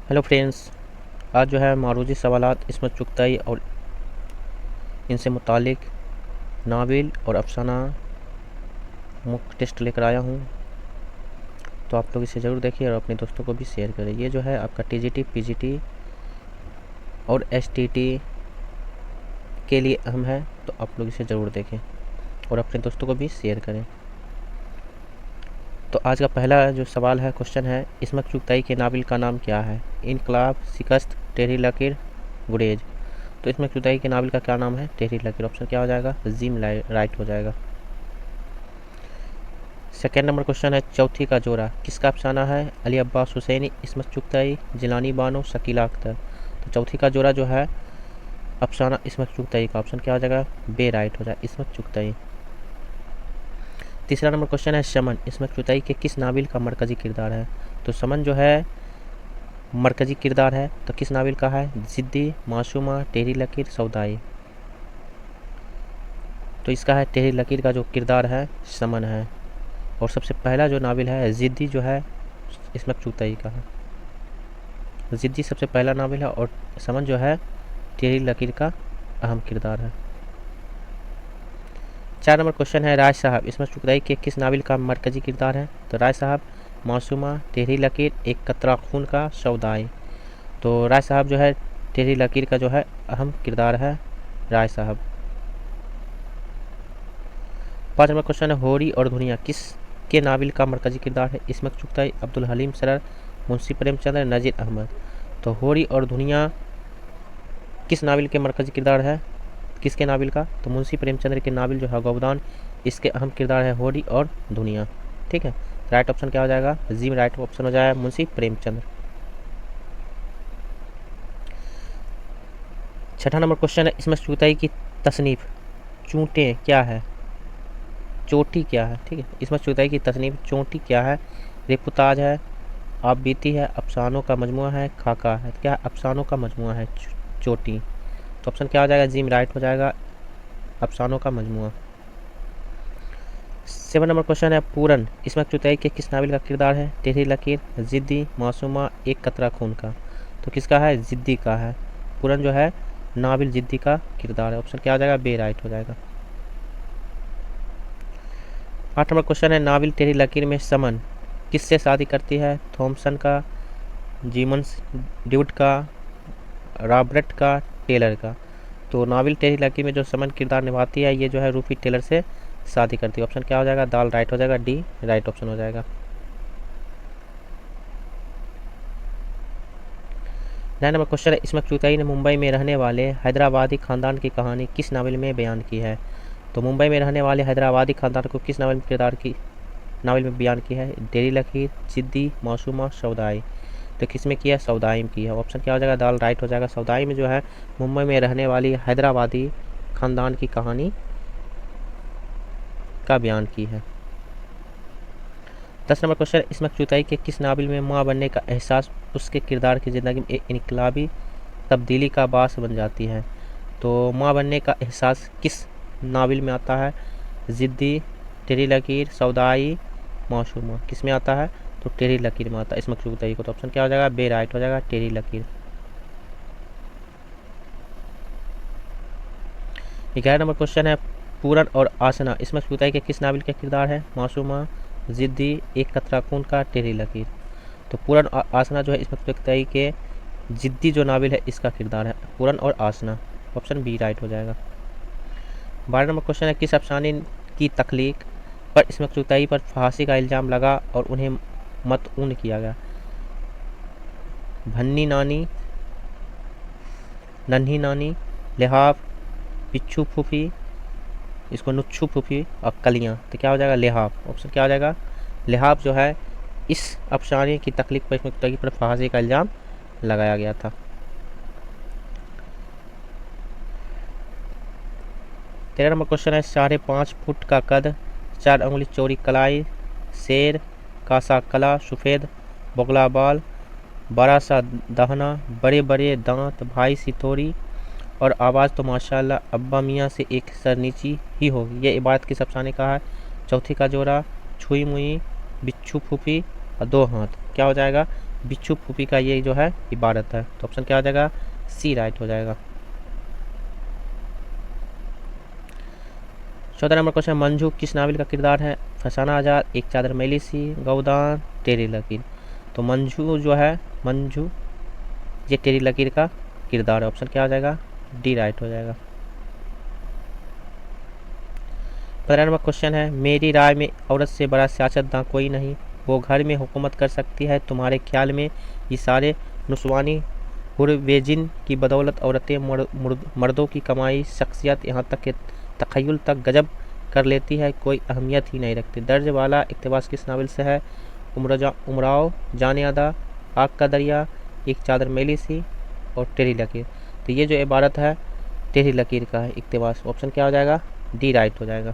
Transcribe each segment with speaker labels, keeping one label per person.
Speaker 1: Hello friends, आज जो है मारूजी सवालात इसमत चुगताई और इनसे मुतालिक नाविल और अफसाना मुख्य टेस्ट लेकर आया हूँ। तो आप लोग इसे ज़रूर देखिए और अपने दोस्तों को भी शेयर करें। ये जो है आपका टीजीटी, पीजीटी और एसटीटी के लिए अहम है, तो आप लोग इसे ज़रूर देखें और अपने दोस्तों को भी शेयर करें। तो आज का पहला जो सवाल है, क्वेश्चन है, इसमत चुगताई के नाविल का नाम क्या है? इनकलाब, शिकस्त, टेढ़ी लकीर, गुरेज। तो इसमें चुगताई के नावल का क्या नाम है? टेढ़ी लकीर। ऑप्शन क्या हो जाएगा? जिम राइट हो जाएगा। सेकेंड नंबर क्वेश्चन है, चौथी का जोड़ा किसका अफसाना है? अली अब्बास हुसैनी, इसमत चुगताई, जिलानी बानो, शकीला अख्तर। तो चौथी का जोड़ा जो है अफसाना इसमत चुगताई का। ऑप्शन क्या हो जाएगा? बे राइट हो जाएगा, इसमत चुगताई। तीसरा नंबर क्वेश्चन है, समन इसमत चुगताई के किस नाविल का मरकजी किरदार है? तो समन जो है मरकजी किरदार है, तो किस नाविल का है? जिद्दी, मासूमा, टेढ़ी लकीर, सौदाई। तो इसका है टेढ़ी लकीर का जो किरदार है समन है। और सबसे पहला जो नाविल है जिद्दी जो है इसमत चुगताई का है। जिद्दी सबसे पहला नाविल है और समन जो है टेढ़ी लकीर का अहम किरदार है। 4 नंबर क्वेश्चन है, राय साहब इसमत चुगताई के किस नाविल का मरकजी किरदार है? तो राय साहब, मासूमा, टेढ़ी लकीर, एक कतरा खून का, सौदाई। तो राय साहब जो है टेढ़ी लकीर का जो है अहम किरदार है राय साहब। 5 नंबर क्वेश्चन है, होरी और दुनिया किस के नाविल का मरकजी किरदार है? इसमत चुगताई, अब्दुल हलीम सरर, मुंशी प्रेमचंद्र, नज़ीर अहमद। तो होरी और दुनिया किस नाविल के मरकजी किरदार है? किसके नाविल का? तो मुंशी प्रेमचंद्र के नाविल जो है गोवधान, इसके अहम किरदार है होरी और दुनिया। ठीक है, राइट ऑप्शन क्या हो जाएगा? जी में राइट ऑप्शन हो जाएगा मुंशी प्रेमचंद्र। 6ठा नंबर क्वेश्चन है, इसमत चुगताई की तसनीफ चूंटे क्या है? चोटी क्या है? ठीक है, इसमत चुगताई की तसनीफ चोटी क्या है? रेपुताज है, आप बीती है, अफसानों का मजमुआ है, खाका है। क्या? अफसानों का मजमुआ है चोटी। तो ऑप्शन क्या हो जाएगा? जी में राइट हो जाएगा, अफसानों का मजमुआ। 7 नंबर क्वेश्चन है, पूरन इसमत चुगताई के किस नाविल का किरदार है? टेढ़ी लकीर, जिद्दी, मासूमा, एक कतरा खून का। तो किसका है? जिद्दी का है। पूरन जो है नाविल जिद्दी का किरदार है। ऑप्शन क्या हो जाएगा? बे राइट हो जाएगा। 8 नंबर क्वेश्चन है, नाविल टेढ़ी लकीर में समन किससे शादी करती है? थॉमसन का, जीमन्स ड्यूट का, रॉबर्ट का, टेलर का। तो नाविल टेढ़ी लकीर में जो समन किरदार निभाती है ये जो है रूफी टेलर से शादी करती है। ऑप्शन क्या हो जाएगा? दाल राइट हो जाएगा, डी राइट ऑप्शन हो जाएगा। 9 नंबर क्वेश्चन है, इसमत चुगताई ने मुंबई में रहने वाले हैदराबादी खानदान की कहानी किस नावल में बयान की है? तो मुंबई में रहने वाले हैदराबादी खानदान को किस नावल में किरदार की नावल में बयान की है? टेढ़ी लकीर, जिद्दी, मासूमा, सौदाई। तो किस में किया है? सौदाई में की है। ऑप्शन क्या हो जाएगा? दाल राइट हो जाएगा। सौदाई में जो है मुंबई में रहने वाली हैदराबादी खानदान की कहानी का बयान की है। 10 नंबर क्वेश्चन, इसमत चुगताई के किस नावल में माँ बनने का एहसास उसके किरदार की ज़िंदगी में एक इनकलाबी तब्दीली का बास बन जाती है? तो माँ बनने का एहसास किस नावल में आता है? जिद्दी, टेढ़ी लकीर, सौदाई, मासूमा। किस में आता है? तो टेढ़ी लकीर में आता है इसमत चुगताई को। तो ऑप्शन क्या हो जाएगा? बे राइट हो जाएगा, टेढ़ी लकीर। 11 नंबर क्वेश्चन है, पूरन और आसना इसमत चुगताई के किस नावल के किरदार है? मासूमा, जिद्दी, एक कतरा खून का, टेढ़ी लकीर। तो पूरन और आसना जो है इसमत चुगताई के जिद्दी जो नावल है इसका किरदार है, पूरन और आसना। ऑप्शन बी राइट हो जाएगा। 12 नंबर क्वेश्चन है, किस अफसाने की तख्लीक पर इसमत चुगताई पर फांसी का इल्ज़ाम लगा और उन्हें मतऊन किया गया? भन्नी नानी, नन्ही नानी, लिहाफ, पिच्छू फूफी, इसको नुच्छू फूफी और कलियाँ। तो क्या हो जाएगा? लिहाफ। ऑप्शन क्या हो जाएगा? लिहाफ जो है इस अफसाने की तख्लीक पर इसमत चुगताई पर फांसी का इल्ज़ाम लगाया गया था। 13 नंबर क्वेश्चन है, 5.5 फुट का कद, 4 अंगुली चौड़ी कलाई, शेर, कासा कला, सफ़ेद बोगला बाल, बड़ा सा दहना, बड़े बड़े दांत, भाई सी थोड़ी और आवाज़ तो माशाल्लाह अब्बा मियाँ से एक सर नीची ही होगी। ये इबादत किस अफसाने का है? चौथी का जोड़ा, छुई मुई, बिच्छू फूफी और 2 हाथ, क्या हो जाएगा? बिच्छू फूफी का ये जो है इबारत है। तो ऑप्शन क्या हो जाएगा? सी राइट हो जाएगा। 14 नंबर क्वेश्चन, मंजू किस नावल का किरदार है? फसाना आज़ाद, एक चादर मैली सी, गौदान, टेढ़ी लकीर। तो मंजू जो है, मंजू ये टेढ़ी लकीर का किरदार है। ऑप्शन क्या हो जाएगा? डी राइट हो जाएगा। 15 नंबर क्वेश्चन है, मेरी राय में औरत से बड़ा सियासतदान कोई नहीं, वो घर में हुकूमत कर सकती है, तुम्हारे ख्याल में ये सारे नुस्वानी हुरवेजिन की बदौलत औरतें मर्दों की कमाई, शख्सियत, यहाँ तक कि तखय्युल तक गजब कर लेती है, कोई अहमियत ही नहीं रखती। दर्ज वाला इक़्तिबास किस नावल से है? उमराव जाने अदा, आग का दरिया, एक चादर मैली सी और टेढ़ी लकीर। तो ये जो इबारत है टेढ़ी लकीर का है इक़्तिबास। ऑप्शन क्या हो जाएगा? डी राइट हो जाएगा।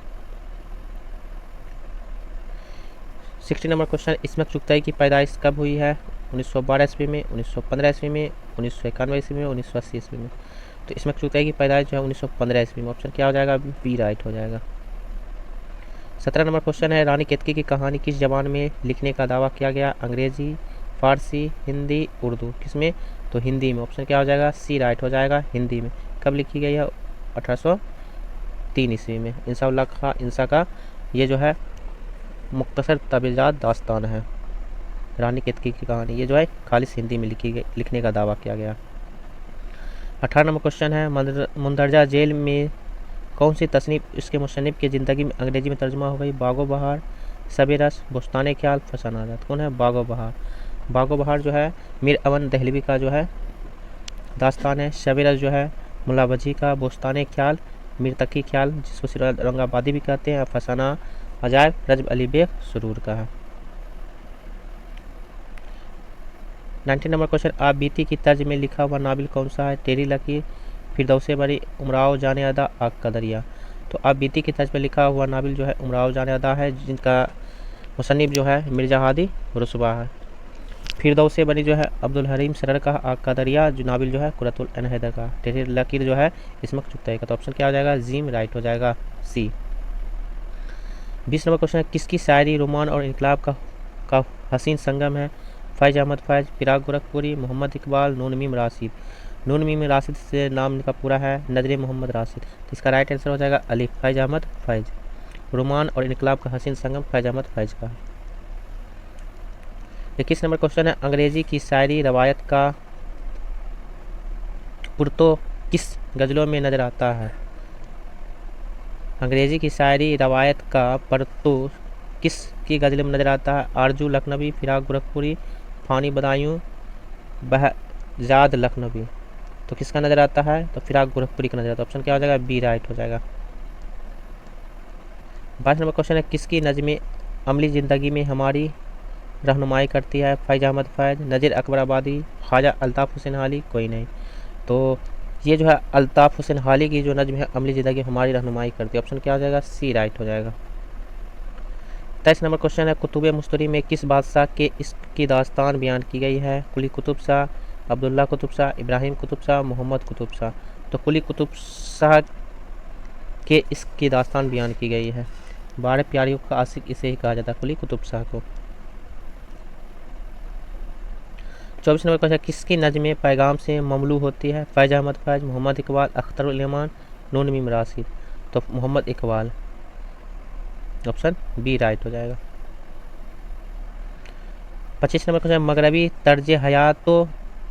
Speaker 1: 60 नंबर क्वेश्चन, इस्मत चुगताई की पैदाइश कब हुई है? 1912 ईस्वी में, 1915 ईस्वी में, 1991 ईस्वी में, 1980 ईस्वी में। तो इस्मत चुगताई की पैदाइश जो है 1915 ईस्वी में। ऑप्शन क्या हो जाएगा? बी राइट हो जाएगा। 17 नंबर क्वेश्चन है, रानी केतकी की कहानी किस जबान में लिखने का दावा किया गया? अंग्रेजी, फारसी, हिंदी, उर्दू। किसमें? तो हिंदी में। ऑप्शन क्या हो जाएगा? सी राइट हो जाएगा, हिंदी में। कब लिखी गई है? 1803 ईस्वी में। इंसाउल्लाह खां इंसा का ये जो है मुख्तसर तबीजात दास्तान है, रानी केतकी की कहानी, ये जो है खालिस हिंदी में लिखी गई, लिखने का दावा किया गया। 18 नंबर क्वेश्चन है, मुंदरजा जेल में कौन सी तसनीफ इसके मुसन्निफ की ज़िंदगी में अंग्रेजी में तर्जुमा हो गई? बागो बहार, सबेरस, बोस्तान ख्याल, फसाना आज़ाद। कौन है? बागो बहार। बागो बहार जो है मीर अवन दहलवी का जो है दास्तान है। सबेरस जो है मुल्ला वजी का। बोस्तान ख्याल मीर तकी ख्याल, जिसको सिर औरंगाबादी भी कहते हैं। फसाना अजायब रजब अली बेग सुरूर का है। 19 नंबर क्वेश्चन, आप बीती की तर्ज में लिखा हुआ नावल कौन सा है? टेढ़ी लकीर, फिरदौसे बरी, उमराव जाने अदा, आग का दरिया। तो आप बीती की तर्ज में लिखा हुआ नावल जो है उमराव जाने अदा है, जिनका मुसन्निफ जो है मिर्ज़ा हादी रुसवा है। फिरदौसे बरी जो है अब्दुल हलीम सरर का। आग का दरिया जो नावल जो है कुरतुल अन हैदर का। टेढ़ी लकीर जो है इस्मत चुगताई का। तो ऑप्शन क्या हो जाएगा? जीम राइट हो जाएगा, सी। 20 नंबर क्वेश्चन है, किसकी शायरी रोमान और इनकलाब का हसीन संगम है? फैज़ अहमद फैज़, फिराक गोरखपुरी, मोहम्मद इकबाल, नून मीम राशिद। नून मीम राशिद से नाम का पूरा है नजर मोहम्मद राशिद। तो इसका राइट आंसर हो जाएगा अलिफ, फैज़ अहमद फैज़। रोमान और इनकलाब का हसीन संगम फैज़ अहमद फैज़ का। 21 नंबर क्वेश्चन है, अंग्रेजी की शायरी रवायत का पुरतो किस गज़लों में नजर आता है? अंग्रेजी की शायरी रवायत का परतो किस की गज़ल में नजर आता है? आरजू लखनवी, फिराक गोरखपुरी, फ़ानी बदायूं, बहजाद लखनवी। तो किसका नज़र आता है? तो फिराक गोरखपुरी का नजर आता है। ऑप्शन क्या हो जाएगा? बी राइट हो जाएगा। 22 नंबर क्वेश्चन है, किसकी नज़्म अमली ज़िंदगी में हमारी रहनुमाई करती है? फैज़ अहमद फैज़, नज़ीर अकबर आबादी, ख्वाजा अल्ताफ़ हुसैन हाली, कोई नहीं। तो ये जो है अल्ताफ़ हुसैन हाली की जो नज़्म है अमली ज़िंदगी हमारी रहनुमाई करती है। ऑप्शन क्या हो जाएगा? सी राइट हो जाएगा। 23 नंबर क्वेश्चन है, कुतुब मुस्तरी में किस बादशाह के इसकी दास्तान बयान की गई है? कुली कुतुब शाह, अब्दुल्ला कुतुब शाह, इब्राहिम कुतुब शाह, मोहम्मद कुतुब शाह। तो कुली कुतुब शाह के इसकी दास्तान बयान की गई है। 12 प्यारियों का आशिक इसे ही कहा जाता है, कुली कुतुब शाह को। 24 नंबर क्वेश्चन, किसकी नज़्म पैगाम से ममलू होती है? फैज़ अहमद फैज़, मोहम्मद इकबाल, अख्तरुल इमान, नून मीम राशिद। तो Muhammad Iqbal. Option B right हो जाएगा। 25 नंबर क्वेश्चन, मगरबी तर्ज हयात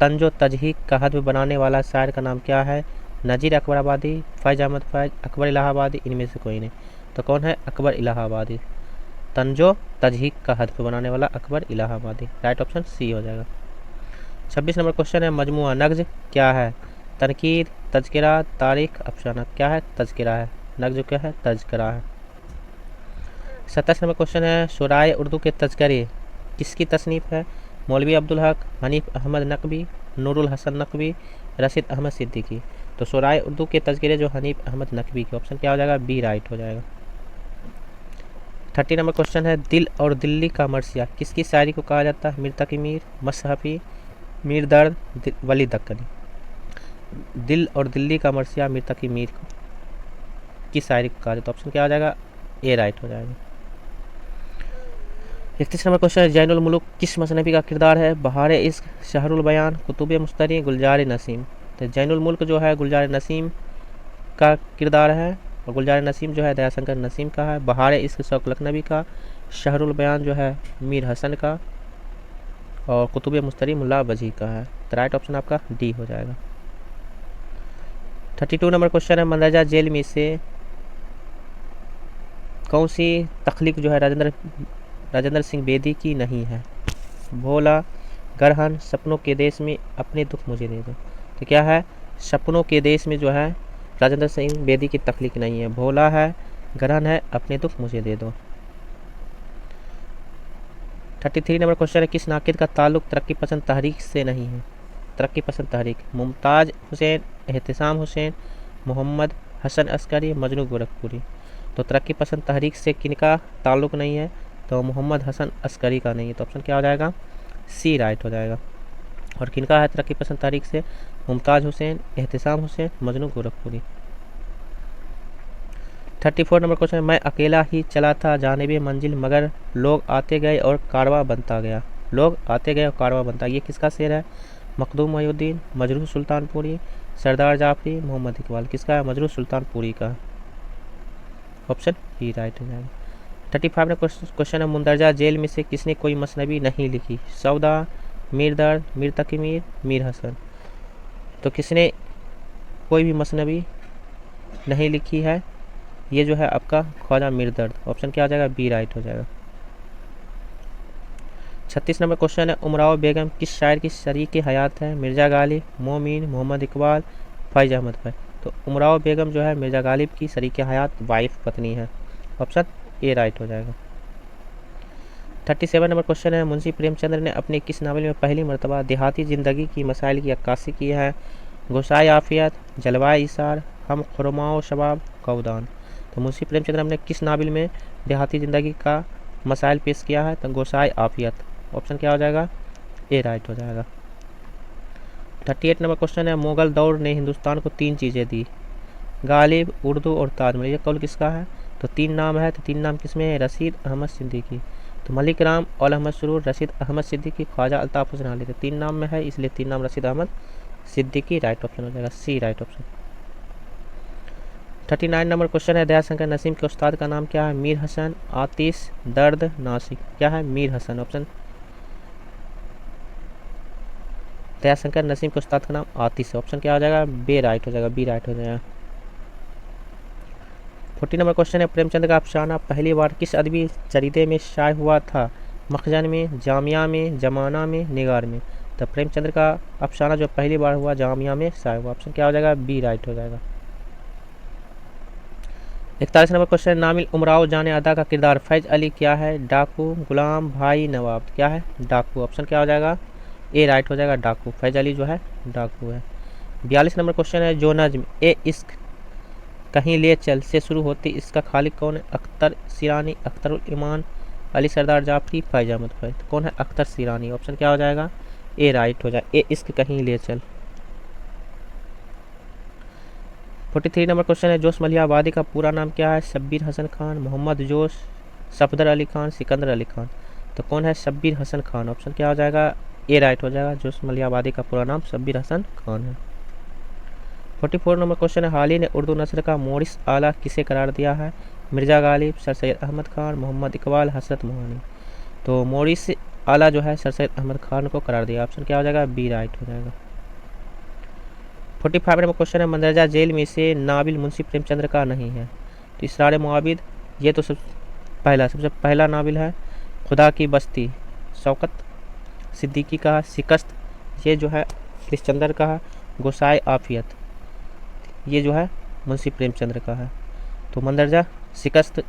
Speaker 1: तंजो तजहीक का हदफ बनाने वाला शायर का नाम क्या है? नज़ीर अकबर आबादी, फैज़ अहमद फैज़, अकबर इलाहाबादी, इनमें से कोई नहीं। तो कौन है? अकबर इलाहाबादी। तंजो तजहीक का हदफ बनाने वाला अकबर इलाहाबादी। राइट ऑप्शन सी हो जाएगा। 26 नंबर क्वेश्चन है, मजमुआ नग़्ज़ क्या है? तनकीद, तज़किरा, तारीख, अफसाना। क्या है? तज़किरा है। नग़्ज़ क्या है? तज़किरा है। 27 नंबर क्वेश्चन है, शुराए उर्दू के तज़किरे किसकी तसनीफ़ है? मौलवी अब्दुल हक, हनीफ अहमद नकवी, नूरुल हसन नकवी, रशीद अहमद सिद्दीकी। तो शुराए उर्दू के तज़किरे जो हनीफ अहमद नकवी के। ऑप्शन क्या हो जाएगा? बी राइट हो जाएगा। 30 नंबर क्वेश्चन है, दिल और दिल्ली का मरसिया किसकी शायरी को कहा जाता है? मीर तकी मीर, मसहफ़ी, मीर दर्द, वली दक्कनी। दिल और दिल्ली का मरसिया मीर तकी मीर की शायरी को कहा जाता है। ऑप्शन क्या हो जाएगा? ए राइट हो जाएगा। 31 नंबर क्वेश्चन है, जैनुल मुल्क किस मसनबी का किरदार है? बहार इश्क, शहरुल बयान, कुतुब मुस्तरी, गुलजार नसीम। तो जैनुल मुल्क जो है गुलजार नसीम का किरदार है, और गुलजार नसीम जो है दयाशंकर नसीम का है। बहार इश्क शौक लखनवी का, शहरुल बयान जो है मीर हसन का, और कुतुब मुस्तरी मुल्ला वजी का है। तो राइट ऑप्शन आपका डी हो जाएगा। 32 नंबर क्वेश्चन है, मंदरजा जेल में से कौन सी तख्लीक जो है राजेंद्र सिंह बेदी की नहीं है? भोला, गरहन, सपनों के देश में, अपने दुख मुझे दे दो। तो क्या है? सपनों के देश में जो है राजेंद्र सिंह बेदी की तख्लीक नहीं है। भोला है, गरहन है, अपने दुख मुझे दे दो। 33 नंबर क्वेश्चन है, किस नाकिद का ताल्लुक तरक्की पसंद तहरीक से नहीं है? तरक्की पसंद तहरीक, मुमताज़ हुसैन, एहतिसाम हुसैन, मोहम्मद हसन अस्करी, मजनू गोरखपुरी। तो तरक्की पसंद तहरीक से किनका ताल्लुक नहीं है? तो मोहम्मद हसन अस्करी का नहीं है। तो ऑप्शन क्या हो जाएगा? सी राइट हो जाएगा। और किनका है तरक्की पसंद तहरीक से? मुमताज़ हुसैन, एहतिसाम हुसैन, मजनू गोरखपुरी। 34 नंबर क्वेश्चन है, मैं अकेला ही चला था जानिबे मंजिल मगर लोग आते गए और कारवां बनता गया। लोग आते गए और कारवां बनता, ये किसका शेर है? मखदूम मोहिउद्दीन, मजरूह सुल्तानपुरी, सरदार जाफरी, मोहम्मद इकबाल। किसका है? मजरूह सुल्तानपुरी का। ऑप्शन ई राइट हो जाएगा। 35 में क्वेश्चन है, मुंदरजा जेल में से किसने कोई मसनबी नहीं लिखी? सौदा, मीर दर्द, मीर तकी मीर, मीर हसन। तो किसने कोई भी मसनबी नहीं लिखी है? ये जो है आपका ख्वाजा मीर दर्द। ऑप्शन क्या हो जाएगा? बी राइट हो जाएगा। 36 नंबर क्वेश्चन है, उमराव बेगम किस शायर की शरीक हयात है? मिर्ज़ा गालिब, मोमिन, मोहम्मद इकबाल, फ़ैज़ अहमद फ़ैज़। तो उमराव बेगम जो है मिर्ज़ा गालिब की शरीक हयात वाइफ पत्नी है। ऑप्शन ए राइट हो जाएगा। 37 नंबर क्वेश्चन है, मुंशी प्रेमचंद्र ने अपने किस नावल में पहली मरतबा देहाती ज़िंदगी की मसाइल की अक्कासी की है? गुस्साए आफियत, जलवाए इसार, हम खुरमाओ शबाब, कौदान। तो मुंशी प्रेमचंद्र ने किस नावल में देहाती ज़िंदगी का मसाइल पेश किया है? तो गुस्साए आफियत। ऑप्शन क्या हो जाएगा? ए राइट हो जाएगा। 38 नंबर क्वेश्चन है, मुगल दौर ने हिंदुस्तान को 3 चीज़ें दी, गालिब, उर्दू और ताजमहल। ये कौल किसका है? तो 3 नाम है, तो 3 नाम किसमें है? रशीद अहमद सिद्दीकी। तो मलिक राम, औल अहमद सुरूर, रशीद अहमद सिद्दीकी, ख्वाजा अल्ताफ़ हुसैन अली। तो 3 नाम में है, इसलिए 3 नाम रशीद अहमद सिद्दीकी राइट ऑप्शन हो जाएगा। सी राइट ऑप्शन। 39 नंबर क्वेश्चन है, दयाशंकर नसीम के उस्ताद का नाम क्या है? मीर हसन, आतिश, दर्द, नासिक। क्या है? मीर हसन। ऑप्शन दयाशंकर नसीम के उस्ताद का नाम आतिश है। ऑप्शन क्या हो जाएगा? बी राइट हो जाएगा। बी राइट हो जाएगा। 40 नंबर क्वेश्चन है, प्रेमचंद का अफसाना पहली बार किस अदबी जरीदे में शाये हुआ था? मखजन में, जामिया में, जमाना में, निगार में। तो प्रेमचंद्र का अफसाना जो पहली बार हुआ जामिया में शाये हुआ। ऑप्शन क्या हो जाएगा? बी राइट हो जाएगा। 41 नंबर क्वेश्चन है, नामिल उमराव जाने अदा का किरदार फैज़ अली क्या है? डाकू, गुलाम, भाई, नवाब। क्या है? डाकू। ऑप्शन क्या हो जाएगा? ए राइट हो जाएगा। डाकू। फैज़ अली जो है डाकू है। 42 नंबर क्वेश्चन है, जो नज्म ए इश्क कहीं ले चल से शुरू होती, इसका खालिक कौन है? अख्तर सिरानी, अख्तरुल ईमान, अली सरदार जाफरी, फैज़ अहमद फ़ैज़। कौन है? अख्तर सिरानी। ऑप्शन क्या हो जाएगा? ए राइट हो जाएगा। ए इश्क कहीं ले चल। 43 नंबर क्वेश्चन है, जोश मलिया आबादी का पूरा नाम क्या है? शब्बीर हसन खान, मोहम्मद जोश, सफदर अली खान, सिकंदर अली खान। तो कौन है? शब्बीर हसन खान। ऑप्शन क्या हो जाएगा? ए राइट हो जाएगा। जोश मलिया आबादी का पूरा नाम शब्बीर हसन खान है। 44 नंबर क्वेश्चन है, हाल ही ने उर्दू नस्र का मोरिस आला किसे करार दिया है? मिर्ज़ा गालिब, सर सैयद अहमद खान, मोहम्मद इकबाल, हसरत मोहानी। तो मोरिस आला जो है सर सैयद अहमद खान को करार दिया। ऑप्शन क्या हो जाएगा? बी राइट हो जाएगा। 45 नंबर क्वेश्चन है, मंदरजा जेल में से नाबिल मुंशी प्रेमचंद्र का नहीं है? तो इसरार मुआबिद, ये तो सबसे पहला नाबिल है। खुदा की बस्ती शौकत सिद्दीकी का है। शिकस्त ये जो है कृष्णचंद्र का है। गुस्साए आफियत ये जो है मुंशी प्रेमचंद्र का है। तो मंदरजा शिकस्त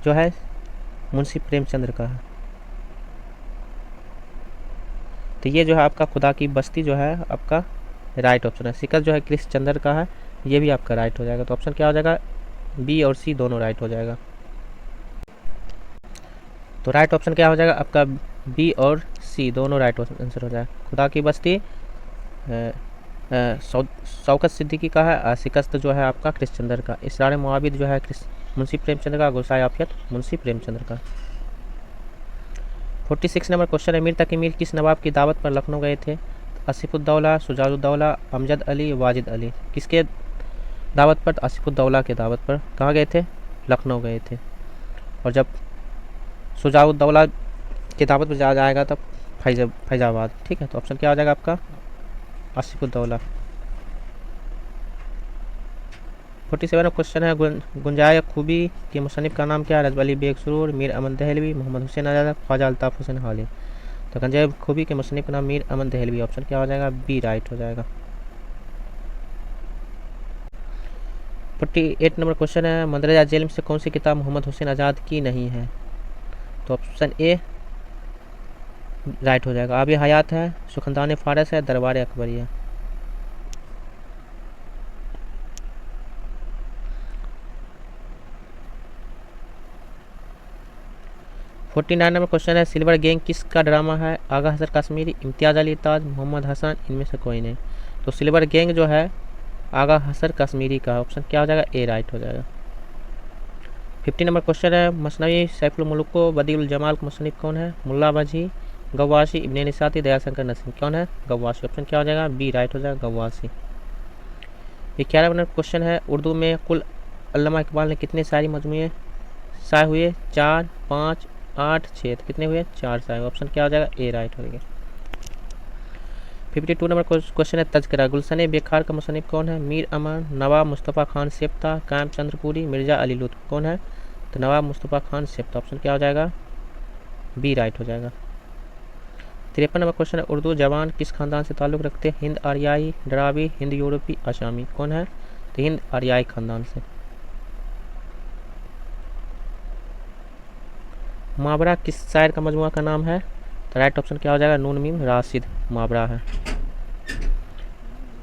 Speaker 1: जो है मुंशी प्रेमचंद्र का है। तो ये जो है आपका खुदा की बस्ती जो है आपका राइट ऑप्शन है। शिकस्त जो है कृष्णचंद्र का है, ये भी आपका राइट हो जाएगा। तो ऑप्शन क्या हो जाएगा? बी और सी दोनों राइट हो जाएगा। तो राइट ऑप्शन क्या हो जाएगा आपका? बी और सी दोनों राइट आंसर हो जाएगा। खुदा की बस्ती शौकत सिद्दीकी का है। शिकस्त जो है आपका कृष्णचंद्र का। इसरार मुआबिद जो है मुंशी प्रेमचंद्र का। गुलसाय आफियत मुंशी प्रेमचंद्र का। 46 नंबर क्वेश्चन है, मीर तकी मीर किस नवाब की दावत पर लखनऊ गए थे? आसिफुद्दौला, शुजाउद्दौला, अमजद अली, वाजिद अली। किसके दावत पर? आसिफुद्दौला के दावत पर। कहाँ गए थे? लखनऊ गए थे। और जब शुजाउद्दौला की दावत पर जाएगा तब फैजाबाद। ठीक है, तो ऑप्शन क्या हो जाएगा आपका? आसिफुद्दौला। 47 क्वेश्चन है, गुंजाय खूबी के मुसन्निफ का नाम क्या है? रजब अली बेग सुरूर, मीर अमन दहलवी, मोहम्मद हुसैन आजाद, ख्वाजा अल्ताफ हुसैन हाली। तो गुंजाय खूबी के मुसन्निफ का नाम मीर अमन दहलवी। ऑप्शन क्या हो जाएगा? बी राइट हो जाएगा। 48 नंबर क्वेश्चन है, मंदरजा जेल में से कौन सी किताब मोहम्मद हुसैन आज़ाद की नहीं है? तो ऑप्शन ए राइट हो जाएगा। आब हयात है, सुखनदान फारस है, दरबार अकबरी है। 49 नंबर क्वेश्चन है, सिल्वर गैंग किसका ड्रामा है? आगा हसन कश्मीरी, इम्तियाज़ अली ताज, मोहम्मद हसन, इनमें से कोई नहीं। तो सिल्वर गैंग जो है आगा हसन कश्मीरी का। ऑप्शन क्या हो जाएगा? ए राइट हो जाएगा। 50 नंबर क्वेश्चन है, मसनवी सैफुल मुल्क को बदीउल जमाल का मुसन्निफ कौन है? मुल्ला वजी, गवासी, इब्ने निसाती, दयाशंकर नसीम। कौन है? गवासी। ऑप्शन क्या हो जाएगा? बी राइट हो जाएगा, गवासी। 11 नंबर क्वेश्चन है, उर्दू में कुल अल्लामा इकबाल ने कितने शायरी मजमूए शाये हुए? 4, 5, 8, 6। तो कितने हुए? 4 शाये। ऑप्शन क्या हो जाएगा? ए राइट हो गया। 52 नंबर क्वेश्चन है, तज़किरा गुलशन बेखार का मुसन्निफ कौन है? मीर अमान, नवाब मुस्तफ़ा खान सेप्ता, कायम चंद्रपुरी, मिर्ज़ा अली लुत्फ़। कौन है? तो नवाब मुस्तफ़ा खान सेप्ता। ऑप्शन क्या हो जाएगा? बी राइट हो जाएगा। 53 नंबर क्वेश्चन है, उर्दू जबान किस खानदान से ताल्लुक़ रखते हैं? हिंद आर्याई, डरावी, हिंद यूरोपी, आसामी। कौन है? तो हिंद आर्याई खानदान से। मुहावरा किस शायर का मजमुआ का नाम है? तो राइट ऑप्शन क्या हो जाएगा? नून मीम राशिद मुहावरा है।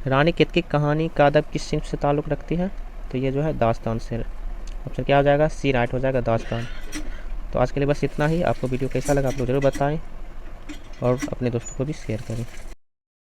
Speaker 1: रानी केतकी कहानी का अदब किस सिंफ से ताल्लुक़ रखती है? तो ये जो है दास्तान से। ऑप्शन क्या हो जाएगा? सी राइट हो जाएगा, दास्तान। तो आज के लिए बस इतना ही। आपको वीडियो कैसा लगा आप लोग ज़रूर बताएं और अपने दोस्तों को भी शेयर करें।